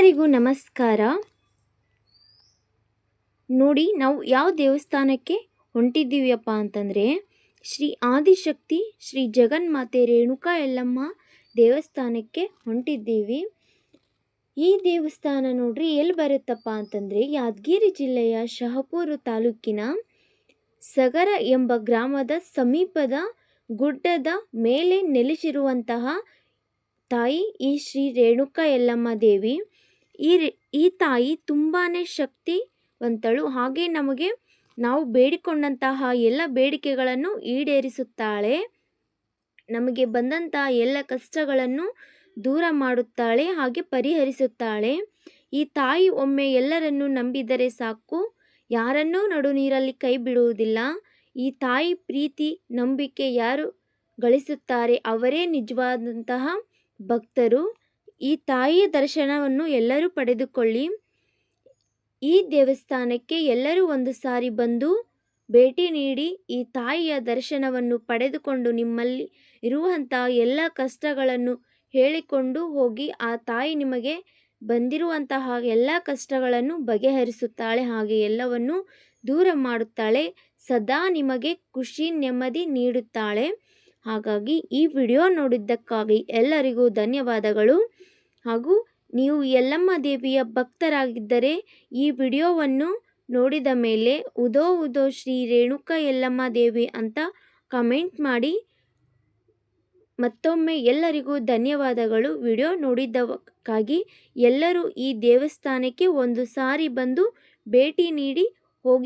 ಎಲ್ಲರಿಗೂ ನಮಸ್ಕಾರ. ನೋಡಿ, ನಾವು ಯಾವ ದೇವಸ್ಥಾನಕ್ಕೆ ಹೊಂಟಿದ್ದೀವಿಯಪ್ಪ ಅಂತಂದರೆ ಶ್ರೀ ಆದಿಶಕ್ತಿ ಶ್ರೀ ಜಗನ್ಮಾತೆ ರೇಣುಕಾ ಯಲ್ಲಮ್ಮ ದೇವಸ್ಥಾನಕ್ಕೆ ಹೊಂಟಿದ್ದೀವಿ. ಈ ದೇವಸ್ಥಾನ ನೋಡ್ರಿ ಎಲ್ಲಿ ಬರುತ್ತಪ್ಪ ಅಂತಂದರೆ ಯಾದಗಿರಿ ಜಿಲ್ಲೆಯ ಶಹಪುರ ತಾಲೂಕಿನ ಸಗರ ಎಂಬ ಗ್ರಾಮದ ಸಮೀಪದ ಗುಡ್ಡದ ಮೇಲೆ ನೆಲೆಸಿರುವಂತಹ ತಾಯಿ ಈ ಶ್ರೀ ರೇಣುಕಾ ಯಲ್ಲಮ್ಮ ದೇವಿ. ಈ ತಾಯಿ ತುಂಬಾ ಶಕ್ತಿವಂತಳು. ಹಾಗೆ ನಾವು ಬೇಡಿಕೊಂಡಂತಹ ಎಲ್ಲ ಬೇಡಿಕೆಗಳನ್ನು ಈಡೇರಿಸುತ್ತಾಳೆ. ನಮಗೆ ಬಂದಂತಹ ಎಲ್ಲ ಕಷ್ಟಗಳನ್ನು ದೂರ ಮಾಡುತ್ತಾಳೆ, ಹಾಗೆ ಪರಿಹರಿಸುತ್ತಾಳೆ. ಈ ತಾಯಿ ಒಮ್ಮೆ ಎಲ್ಲರನ್ನೂ ನಂಬಿದರೆ ಸಾಕು, ಯಾರನ್ನೂ ನಡು ನೀರಲ್ಲಿ ಕೈ ಬಿಡುವುದಿಲ್ಲ. ಈ ತಾಯಿ ಪ್ರೀತಿ ನಂಬಿಕೆ ಯಾರು ಗಳಿಸುತ್ತಾರೆ ಅವರೇ ನಿಜವಾದಂತಹ ಭಕ್ತರು. ಈ ತಾಯಿಯ ದರ್ಶನವನ್ನು ಎಲ್ಲರೂ ಪಡೆದುಕೊಳ್ಳಿ. ಈ ದೇವಸ್ಥಾನಕ್ಕೆ ಎಲ್ಲರೂ ಒಂದು ಸಾರಿ ಬಂದು ಭೇಟಿ ನೀಡಿ ಈ ತಾಯಿಯ ದರ್ಶನವನ್ನು ಪಡೆದುಕೊಂಡು ನಿಮ್ಮಲ್ಲಿ ಇರುವಂತಹ ಎಲ್ಲ ಕಷ್ಟಗಳನ್ನು ಹೇಳಿಕೊಂಡು ಹೋಗಿ. ಆ ತಾಯಿ ನಿಮಗೆ ಬಂದಿರುವಂತಹ ಎಲ್ಲ ಕಷ್ಟಗಳನ್ನು ಬಗೆಹರಿಸುತ್ತಾಳೆ, ಹಾಗೆ ಎಲ್ಲವನ್ನು ದೂರ ಮಾಡುತ್ತಾಳೆ. ಸದಾ ನಿಮಗೆ ಖುಷಿ ನೆಮ್ಮದಿ ನೀಡುತ್ತಾಳೆ. ಹಾಗಾಗಿ ಈ ವಿಡಿಯೋ ನೋಡಿದ್ದಕ್ಕಾಗಿ ಎಲ್ಲರಿಗೂ ಧನ್ಯವಾದಗಳು. ಹಾಗೂ ನೀವು ಯಲ್ಲಮ್ಮ ದೇವಿಯ ಭಕ್ತರಾಗಿದ್ದರೆ ಈ ವಿಡಿಯೋವನ್ನು ನೋಡಿದ ಮೇಲೆ ಉದೋ ಉದೋ ಶ್ರೀ ರೇಣುಕಾ ಯಲ್ಲಮ್ಮ ದೇವಿ ಅಂತ ಕಮೆಂಟ್ ಮಾಡಿ. ಮತ್ತೊಮ್ಮೆ ಎಲ್ಲರಿಗೂ ಧನ್ಯವಾದಗಳು. ವಿಡಿಯೋ ನೋಡಿದ್ದಕ್ಕಾಗಿ ಎಲ್ಲರೂ ಈ ದೇವಸ್ಥಾನಕ್ಕೆ ಒಂದು ಸಾರಿ ಬಂದು ಭೇಟಿ ನೀಡಿ ಹೋಗಿ.